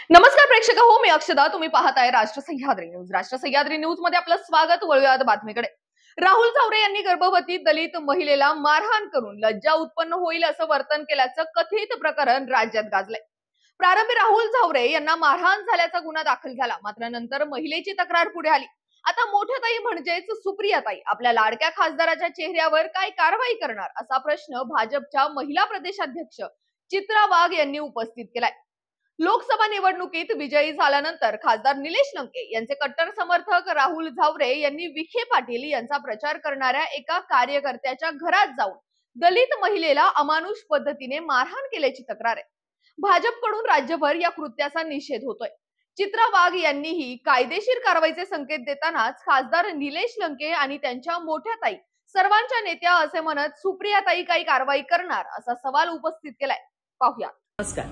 नमस्कार प्रेक्षक हो, मी अक्षदा. तुम्ही पाहताय राष्ट्र सह्याद्री न्यूज. राष्ट्र सह्याद्री न्यूज मध्ये आपलं स्वागत. वळूयात बातमीकडे. राहुल झावरे यांनी गर्भवती दलित महिलेला मारहाण करून लज्जा उत्पन्न होईल असं वर्तन केल्याचं कथित प्रकरण राज्यात गाजलंय. प्रारंभी राहुल झावरे यांना मारहाण झाल्याचा गुन्हा दाखल झाला, मात्र नंतर महिलेची तक्रार पुढे आली. आता मोठ्या ताई म्हणजेच सुप्रियाताई आपल्या लाडक्या खासदाराच्या चेहऱ्यावर काय कारवाई करणार असा प्रश्न भाजपच्या महिला प्रदेशाध्यक्ष चित्रा वाघ यांनी उपस्थित केलाय. लोकसभा निवडणुकीत विजयी झाल्यानंतर खासदार निलेश लंके यांचे कट्टर समर्थक राहुल झावरे यांनी विखे पाटील यांचा प्रचार करणाऱ्या एका कार्यकर्त्याच्या घरात जाऊन दलित महिलेला अमानुष पद्धतीने मारहाण केल्याची तक्रार आहे. भाजपकडून राज्यभर या कृत्याचा निषेध होतोय. चित्रा वाघ यांनीही कायदेशीर कारवाईचे संकेत देतानाच खासदार निलेश लंके आणि त्यांच्या मोठ्या ताई सर्वांच्या नेत्या असे म्हणत सुप्रियाताई काही कारवाई करणार असा सवाल उपस्थित केलाय. पाहूया. नमस्कार.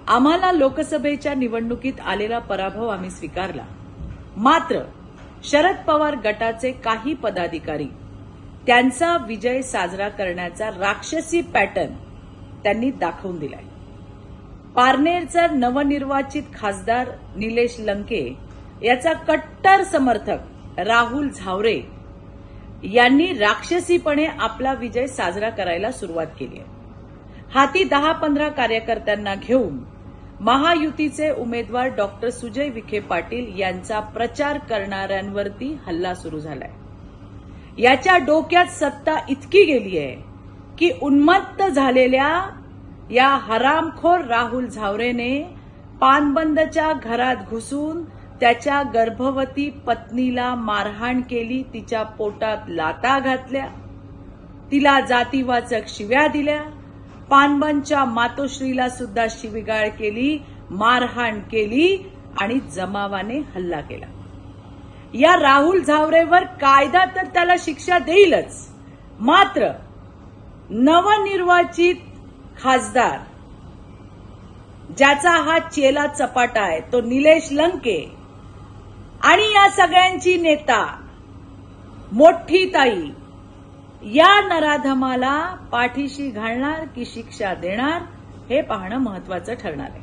आम्हाला लोकसभेच्या निवडणुकीत आलेला पराभव आम्ही स्वीकारला, मात्र शरद पवार गटाचे काही पदाधिकारी त्यांचा विजय साजरा करण्याचा राक्षसी पॅटर्न त्यांनी दाखवून दिलाय. पारनेरचा नवनिर्वाचित खासदार निलेश लंके याचा कट्टर समर्थक राहुल झावरे यांनी राक्षसीपणे आपला विजय साजरा करायला सुरुवात केली आहे. हाती 10-15 कार्यकर्त्यांना घेऊन महायुतीचे उमेदवार डॉक्टर सुजय विखे पाटील यांचा प्रचार करणाऱ्यांवरती हल्ला सुरू झालाय. याच्या डोक्यात सत्ता इतकी गेली आहे की उन्मत्त झालेल्या या हरामखोर राहुल झावरेने पानबंदच्या घरात घुसून त्याच्या गर्भवती पत्नीला मारहाण केली, तिच्या पोटात लाथा घातल्या, तिला जातीवाचक शिव्या दिल्या, पानबनच्या मातोश्रीला सुद्धा शिवीगाळ केली, मारहाण केली आणि जमावाने हल्ला केला. या राहुल झावरेवर कायदा तर त्याला शिक्षा देईलच, मात्र नवनिर्वाचित खासदार ज्याचा हा चेला चपाटा आहे तो निलेश लंके आणि या सगळ्यांची नेता मोठी ताई या नराधमाला पाठीशी घालणार की शिक्षा देणार हे पाहणं महत्वाचं ठरणार आहे.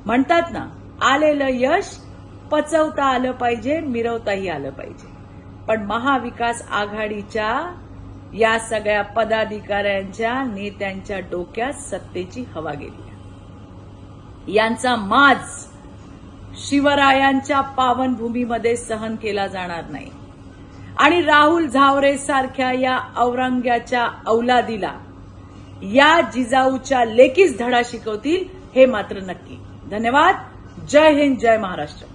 म्हणतात ना, आलेलं यश पचवता आलं पाहिजे, मिरवताही आलं पाहिजे. पण महाविकास आघाडीच्या या सगळ्या पदाधिकाऱ्यांच्या नेत्यांच्या डोक्यात सत्तेची हवा गेली. यांचा माज शिवरायांच्या पावनभूमीमध्ये सहन केला जाणार नाही आणि राहुल झावरे सारख्या या औरंग्याच्या औलादीला या जिजाऊच्या लेकीच धडा शिकवतील हे मात्र नक्की. धन्यवाद. जय हिंद, जय महाराष्ट्र.